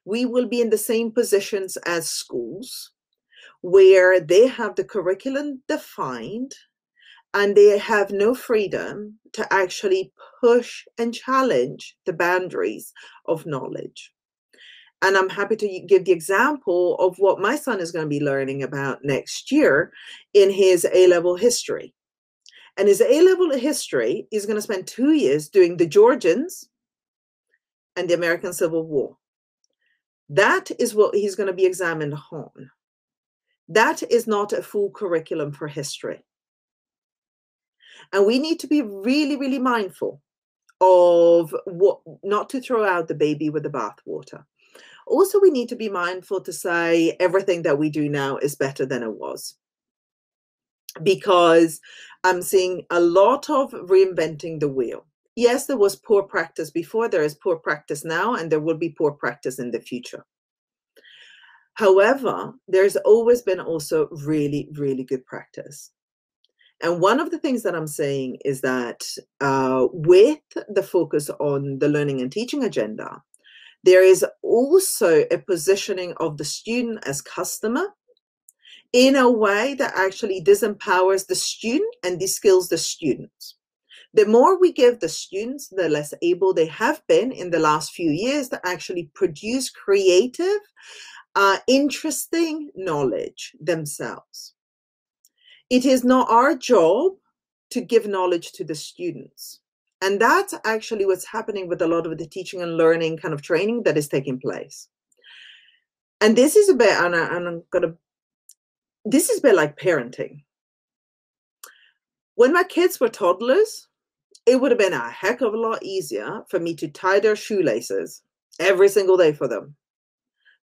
Speaker 2: we will be in the same positions as schools where they have the curriculum defined and they have no freedom to actually push and challenge the boundaries of knowledge. And I'm happy to give the example of what my son is going to be learning about next year in his A-level history. And his A-level history is going to spend 2 years doing the Georgians and the American Civil War. That is what he's going to be examined on. That is not a full curriculum for history. And we need to be really, really mindful of what, not to throw out the baby with the bathwater. Also, we need to be mindful to say everything that we do now is better than it was. Because I'm seeing a lot of reinventing the wheel. Yes, there was poor practice before, there is poor practice now, and there will be poor practice in the future. However, there's always been also really, really good practice. And one of the things that I'm saying is that with the focus on the learning and teaching agenda, there is also a positioning of the student as customer in a way that actually disempowers the student and de-skills the students. The more we give the students, the less able they have been in the last few years to actually produce creative, interesting knowledge themselves. It is not our job to give knowledge to the students. And that's actually what's happening with a lot of the teaching and learning kind of training that is taking place. And this is a bit, this is a bit like parenting. When my kids were toddlers, it would have been a heck of a lot easier for me to tie their shoelaces every single day for them.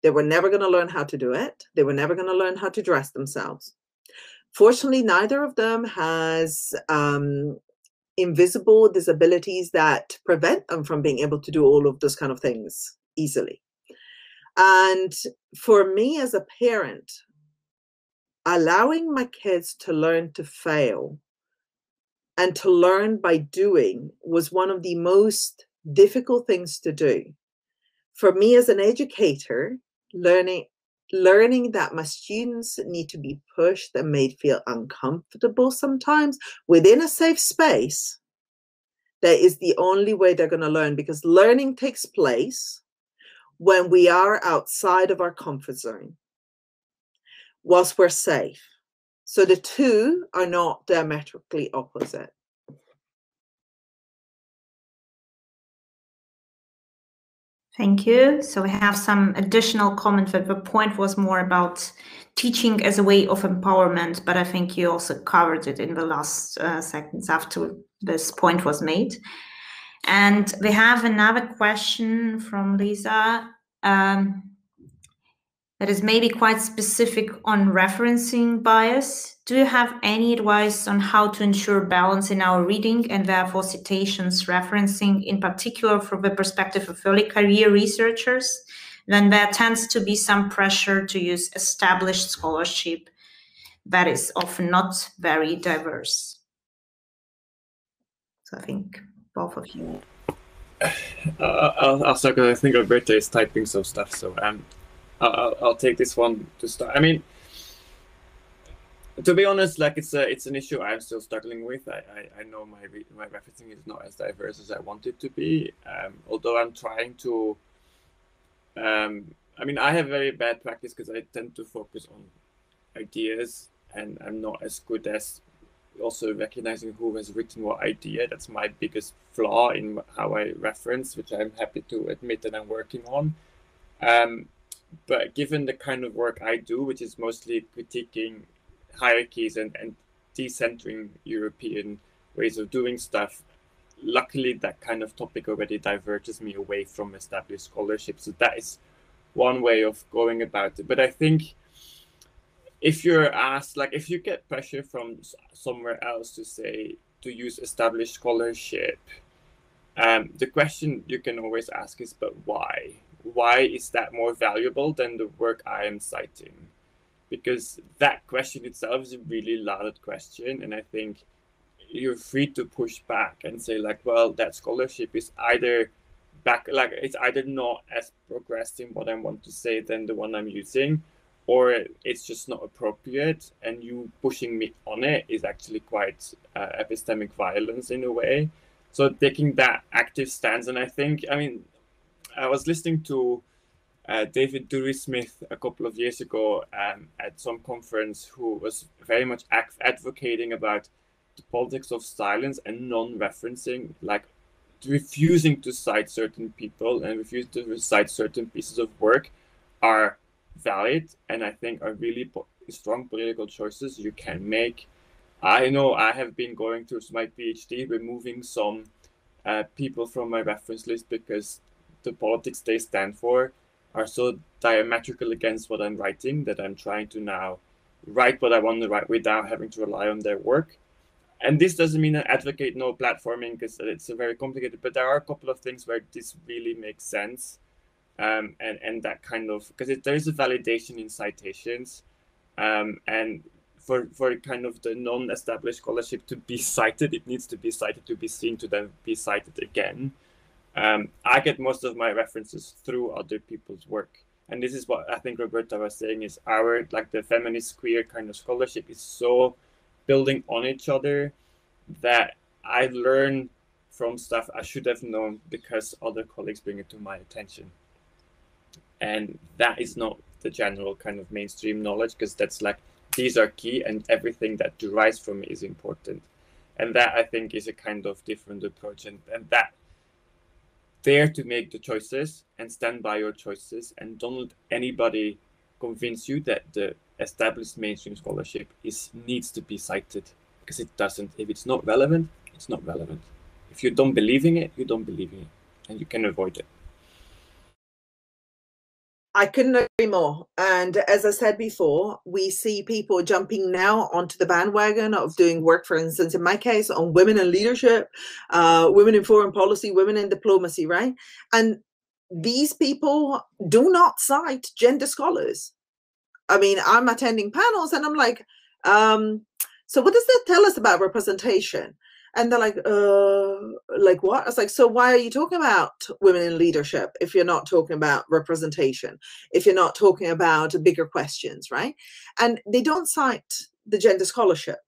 Speaker 2: They were never going to learn how to do it. They were never going to learn how to dress themselves. Fortunately, neither of them has invisible disabilities that prevent them from being able to do all of those kind of things easily. And for me as a parent, allowing my kids to learn to fail and to learn by doing was one of the most difficult things to do. For me as an educator, learning that my students need to be pushed and made feel uncomfortable sometimes within a safe space, that is the only way they're going to learn, because learning takes place when we are outside of our comfort zone, whilst we're safe. So the two are not diametrically opposite.
Speaker 1: Thank you. So we have some additional comments, but the point was more about teaching as a way of empowerment, but I think you also covered it in the last seconds after this point was made. And we have another question from Lisa. The that is maybe quite specific on referencing bias. Do you have any advice on how to ensure balance in our reading and therefore citations referencing, in particular from the perspective of early career researchers, when there tends to be some pressure to use established scholarship that is often not very diverse? So I think both of you.
Speaker 3: I'll start because I think Roberta is typing some stuff. So I'll take this one to start. I mean, to be honest, like it's an issue I'm still struggling with. I know my referencing is not as diverse as I want it to be. Although I'm trying to. I mean, I have very bad practice because I tend to focus on ideas, and I'm not as good as also recognizing who has written what idea. That's my biggest flaw in how I reference, which I'm happy to admit that I'm working on. But given the kind of work I do, which is mostly critiquing hierarchies and decentering European ways of doing stuff, luckily that kind of topic already diverges me away from established scholarship. So that is one way of going about it. But I think if you're asked, like if you get pressure from somewhere else to say to use established scholarship, the question you can always ask is, but why? Why is that more valuable than the work I am citing? Because that question itself is a really loaded question, and I think you're free to push back and say like, well, that scholarship is either it's either not as progressed in what I want to say than the one I'm using, or it's just not appropriate, and you pushing me on it is actually quite epistemic violence in a way. So taking that active stance, and I think, I mean, I was listening to David Dury-Smith a couple of years ago at some conference, who was very much advocating about the politics of silence and non-referencing, like refusing to cite certain people and refusing to cite certain pieces of work are valid, and I think are really strong political choices you can make. I know I have been going through my PhD removing some people from my reference list because the politics they stand for are so diametrical against what I'm writing that I'm trying to now write what I want to write without having to rely on their work. And this doesn't mean I advocate no platforming, because it's a very complicated, but there are a couple of things where this really makes sense. And that kind of, because there is a validation in citations, and for kind of the non-established scholarship to be cited, it needs to be cited to be seen to then be cited again. I get most of my references through other people's work, and this is what I think Roberta was saying, is our, like, the feminist queer kind of scholarship is so building on each other that I learn from stuff I should have known because other colleagues bring it to my attention. And that is not the general kind of mainstream knowledge, because that's like, these are key and everything that derives from it is important. And that, I think, is a kind of different approach, and that dare to make the choices and stand by your choices, and don't let anybody convince you that the established mainstream scholarship needs to be cited, because it doesn't. If it's not relevant, it's not relevant. If you don't believe in it, you don't believe in it, and you can avoid it.
Speaker 2: I couldn't agree more. And as I said before, we see people jumping now onto the bandwagon of doing work, for instance, in my case, on women in leadership, women in foreign policy, women in diplomacy, right? And these people do not cite gender scholars. I mean, I'm attending panels and I'm like, so what does that tell us about representation? And they're like what? I was like, so why are you talking about women in leadership if you're not talking about representation, if you're not talking about bigger questions, right? And they don't cite the gender scholarship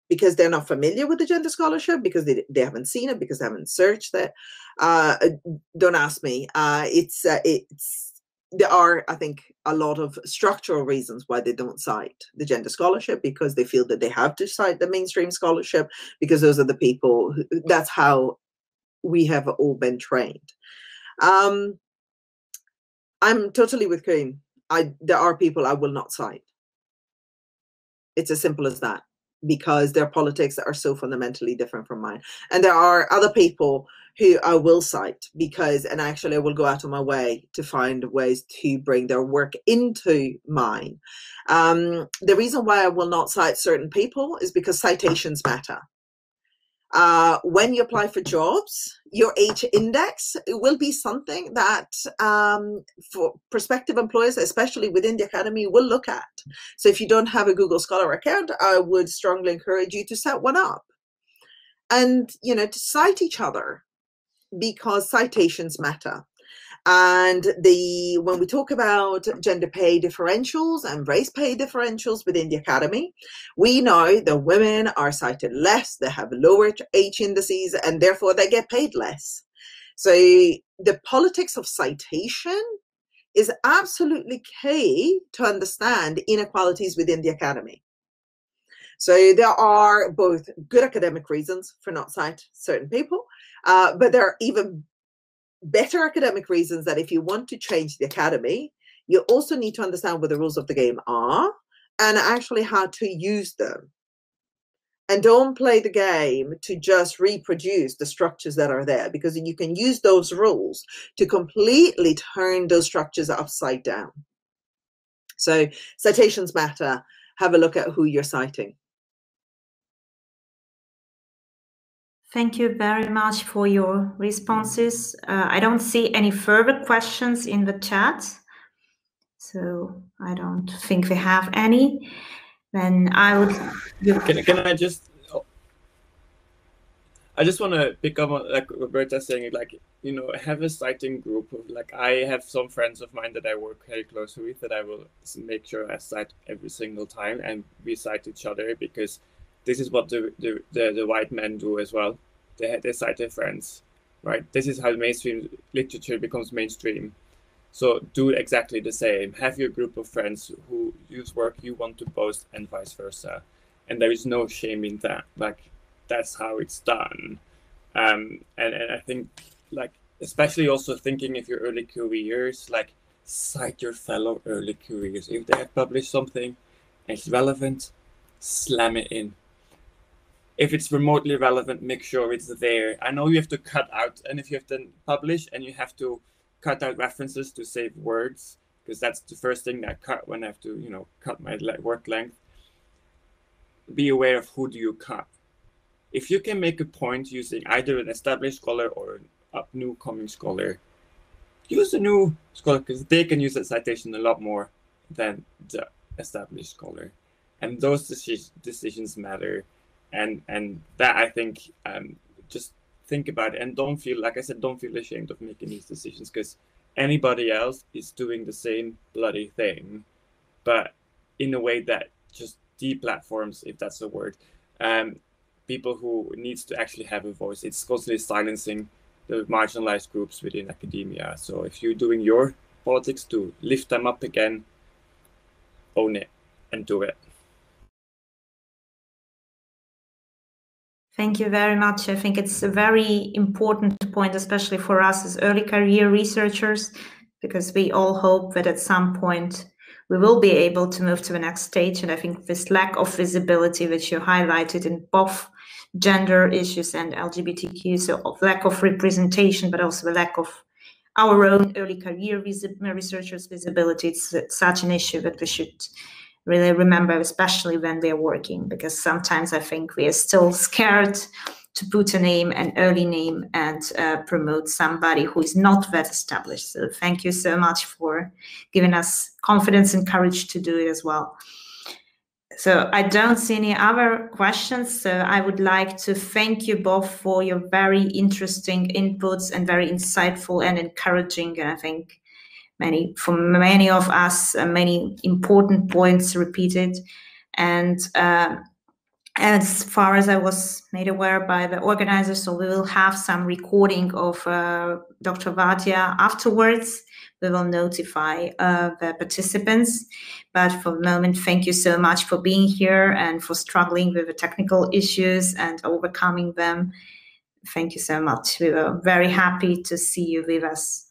Speaker 2: because they're not familiar with the gender scholarship, because they haven't seen it, because they haven't searched it. Don't ask me. There are, I think, a lot of structural reasons why they don't cite the gender scholarship, because they feel that they have to cite the mainstream scholarship, because those are the people that's how we have all been trained. I'm totally with Koen. There are people I will not cite. It's as simple as that. because their politics are so fundamentally different from mine. And there are other people who I will cite because, and actually I will go out of my way to find ways to bring their work into mine. The reason why I will not cite certain people is because citations matter. When you apply for jobs, your H index will be something that for prospective employers, especially within the academy, will look at. So if you don't have a Google Scholar account, I would strongly encourage you to set one up. And, you know, to cite each other, because citations matter. And when we talk about gender pay differentials and race pay differentials within the academy, we know that women are cited less, they have lower H indices, and therefore they get paid less. So the politics of citation is absolutely key to understand inequalities within the academy. So there are both good academic reasons for not citing certain people, but there are even better academic reasons that if you want to change the academy, you also need to understand what the rules of the game are and actually how to use them. And don't play the game to just reproduce the structures that are there, because you can use those rules to completely turn those structures upside down. So citations matter. Have a look at who you're citing.
Speaker 1: Thank you very much for your responses. I don't see any further questions in the chat, so I don't think we have any. Then I would.
Speaker 3: Can I just? I just want to pick up on like Roberta saying, like, you know, have a citing group of, like, I have some friends of mine that I work very closely with that I will make sure I cite every single time, and we cite each other, because this is what the white men do as well. They cite their friends, right? This is how mainstream literature becomes mainstream. So do exactly the same. Have your group of friends who use work you want to post, and vice versa. And there is no shame in that. Like, that's how it's done. And I think, like, especially also thinking of your early careers, like, cite your fellow early careers. If they have published something and it's relevant, slam it in. If it's remotely relevant, make sure it's there. I know you have to cut out, and if you have to publish and you have to cut out references to save words, because that's the first thing I cut when I have to, you know, cut my word length. Be aware of who do you cut. If you can make a point using either an established scholar or a new coming scholar, use a new scholar, because they can use that citation a lot more than the established scholar. And those decisions matter. And that, I think, just think about it, and don't feel, like I said, don't feel ashamed of making these decisions, because anybody else is doing the same bloody thing, but in a way that just deplatforms, if that's a word, people who needs to actually have a voice. It's constantly silencing the marginalized groups within academia. So if you're doing your politics to lift them up again, own it and do it.
Speaker 1: Thank you very much. I think it's a very important point, especially for us as early career researchers, because we all hope that at some point we will be able to move to the next stage. And I think this lack of visibility, which you highlighted in both gender issues and LGBTQ, so lack of representation, but also the lack of our own early career researchers' visibility, it's such an issue that we should really remember, especially when we are working, because sometimes I think we are still scared to put a name, an early name, and promote somebody who is not that established. So thank you so much for giving us confidence and courage to do it as well. So I don't see any other questions. So I would like to thank you both for your very interesting inputs and very insightful and encouraging, and I think for many of us, many important points repeated. And as far as I was made aware by the organizers, so we will have some recording of Dr. Wadia afterwards. We will notify the participants. But for the moment, thank you so much for being here and for struggling with the technical issues and overcoming them. Thank you so much. We were very happy to see you with us.